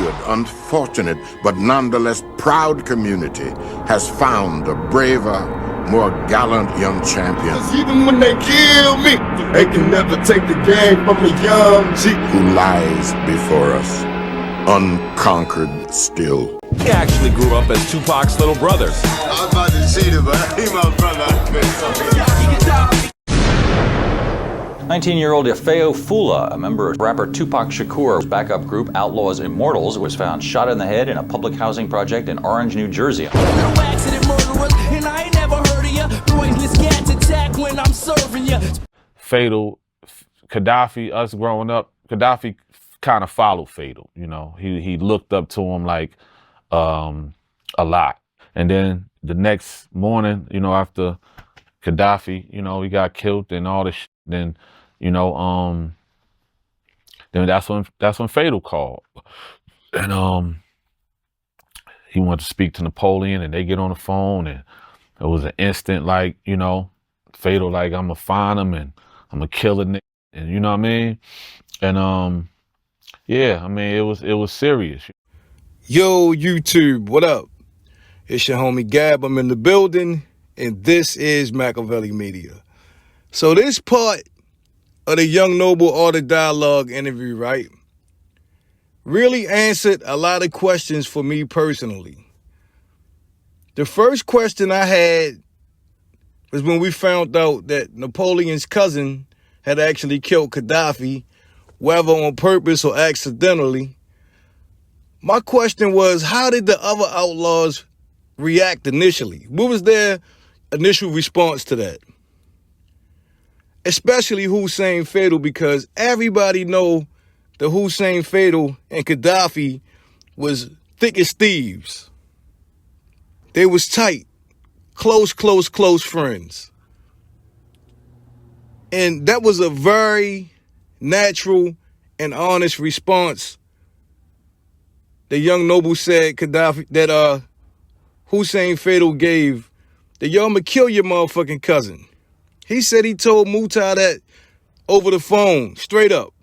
beleaguered, unfortunate, but nonetheless proud community has found a braver, more gallant young champion. Even when they kill me, they can never take the game from a young G. Who lies before us, unconquered still. He actually grew up as Tupac's little brother. I was about to cheat him, but he my brother. 19-year-old Yafeo Fula, a member of rapper Tupac Shakur's backup group Outlawz Immortals, was found shot in the head in a public housing project in Orange, New Jersey. Fatal, Gaddafi, us growing up, Gaddafi kind of followed Fatal, you know. He looked up to him like a lot. And then the next morning, you know, after Kadafi, you know, he got killed and all this shit, then, you know, then that's when Fatal called. And he wanted to speak to Napoleon, and they get on the phone, and it was an instant, like, you know, Fatal, like, I'm gonna find him and I'm gonna kill a nigga, and you know what I mean? And yeah, I mean, it was serious. Yo, YouTube, what up? It's your homie Gab. I'm in the building, and this is Machiavelli Media. So this part of the Young Noble Art of Dialogue interview, right, really answered a lot of questions for me personally. The first question I had was when we found out that Napoleon's cousin had actually killed Kadafi, whether on purpose or accidentally. My question was, how did the other outlaws react initially? What was their initial response to that? Especially Hussein Fatal, because everybody know that Hussein Fatal and Kadafi was thick as thieves. They was tight, close friends. And that was a very natural and honest response. The young noble said Kadafi, that Hussein Fatal gave, that y'all I'ma kill your motherfucking cousin. He said he told Mutah that over the phone, straight up.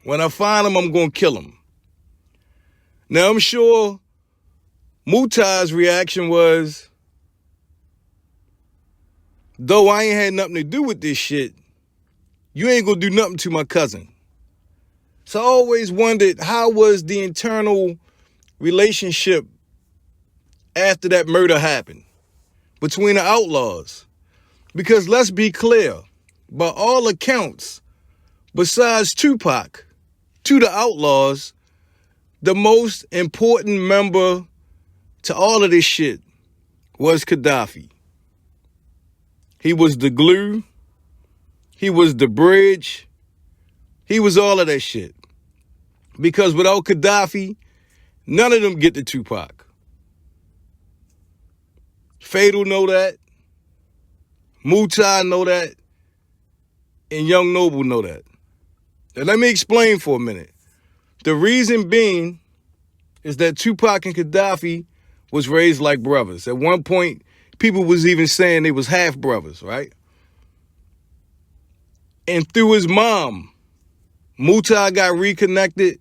When I find him, I'm gonna kill him. Now I'm sure Mutah's reaction was, though I ain't had nothing to do with this shit, you ain't gonna do nothing to my cousin. So I always wondered, how was the internal relationship after that murder happened between the outlaws? Because let's be clear, by all accounts, besides Tupac, to the outlaws, the most important member to all of this shit was Kadafi. He was the glue. He was the bridge. He was all of that shit. Because without Kadafi, none of them get to Tupac. Fatal know that. Mutah know that. And Young Noble know that. Now let me explain for a minute. The reason being is that Tupac and Kadafi was raised like brothers. At one point, people was even saying they was half brothers, right? And through his mom, Mutah got reconnected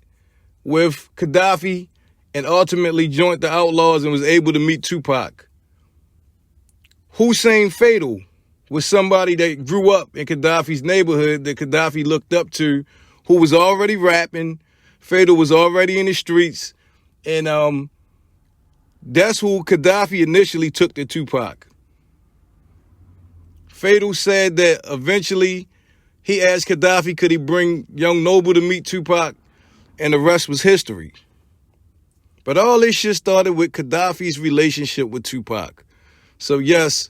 with Kadafi and ultimately joined the Outlawz and was able to meet Tupac. Hussein Fatal was somebody that grew up in Kadafi's neighborhood that Kadafi looked up to, who was already rapping. Fatal was already in the streets. And that's who Kadafi initially took to Tupac. Fatal said that eventually he asked Kadafi, could he bring Young Noble to meet Tupac? And the rest was history. But all this shit started with Kadafi's relationship with Tupac. So yes,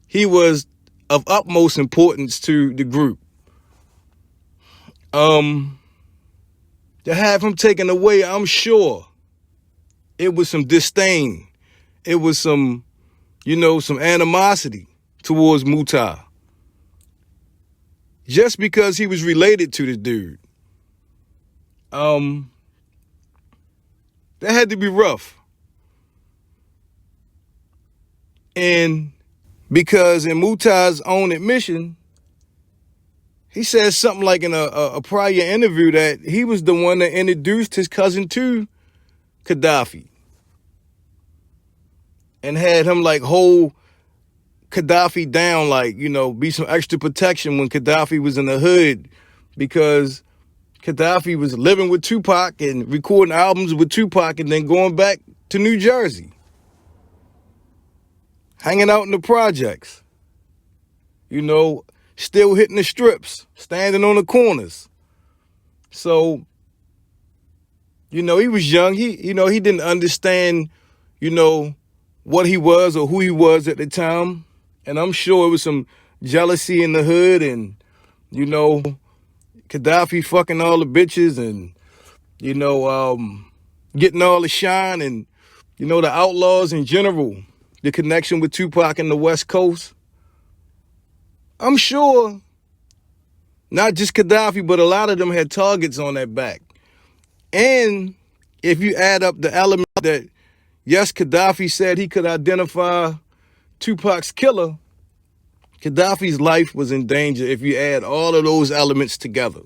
he was of utmost importance to the group. To have him taken away, I'm sure it was some disdain. It was some, you know, some animosity towards Mutah. Just because he was related to the dude. That had to be rough. And because in Mutah's own admission, he said something like in a prior interview that he was the one that introduced his cousin to Kadafi and had him like hold Kadafi down, like, you know, be some extra protection when Kadafi was in the hood, because Kadafi was living with Tupac and recording albums with Tupac and then going back to New Jersey, hanging out in the projects, you know, still hitting the strips, standing on the corners. So, you know, he was young. He didn't understand, you know, what he was or who he was at the time. And I'm sure it was some jealousy in the hood and, you know, Kadafi fucking all the bitches and, you know, getting all the shine and, you know, the Outlawz in general, the connection with Tupac in the West Coast. I'm sure not just Kadafi, but a lot of them had targets on their back. And if you add up the element that, yes, Kadafi said he could identify Tupac's killer, Gaddafi's life was in danger if you add all of those elements together.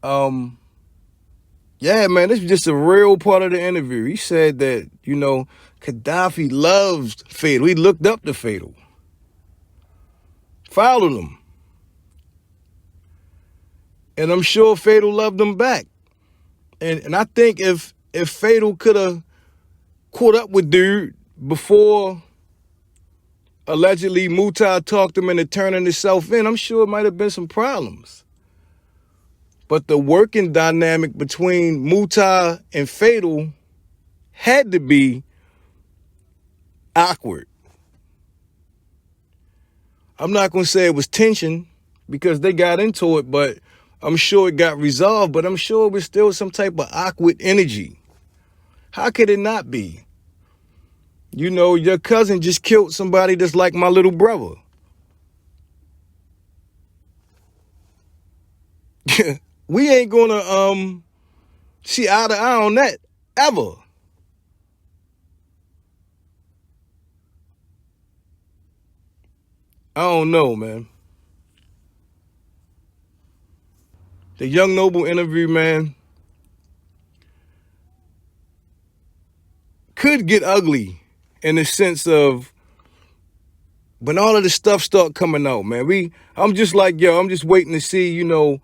Yeah, man, this is just a real part of the interview. He said that, you know, Kadafi loves Fatal. He looked up to Fatal. Followed him. And I'm sure Fatal loved him back. And I think if Fatal could have caught up with dude before allegedly Mutah talked him into turning himself in, I'm sure it might have been some problems. But the working dynamic between Mutah and Fatal had to be awkward. I'm not going to say it was tension because they got into it, but I'm sure it got resolved, but I'm sure it was still some type of awkward energy. How could it not be? You know, your cousin just killed somebody that's like my little brother. We ain't gonna see eye to eye on that ever. I don't know, man. The Young Noble interview, man, could get ugly in the sense of when all of this stuff start coming out, man. I'm just like, yo, I'm just waiting to see, you know,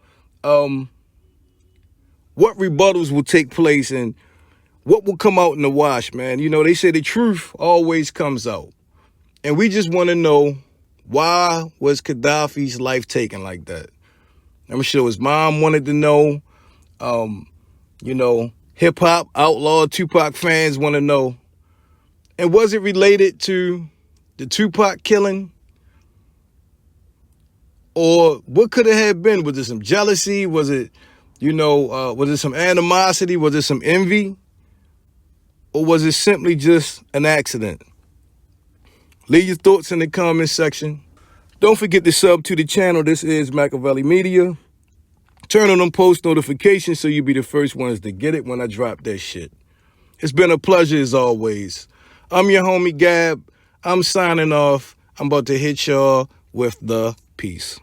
what rebuttals will take place and what will come out in the wash, man. You know, they say the truth always comes out. And we just want to know, why was Kadafi's life taken like that? I'm sure his mom wanted to know. You know, hip-hop, outlaw, Tupac fans want to know. And was it related to the Tupac killing? Or what could it have been? Was it some jealousy? Was it, you know, was it some animosity? Was it some envy? Or was it simply just an accident? Leave your thoughts in the comment section. Don't forget to sub to the channel. This is Machiavelli Media. Turn on them post notifications so you'll be the first ones to get it when I drop that shit. It's been a pleasure as always. I'm your homie Gab. I'm signing off. I'm about to hit y'all with the peace.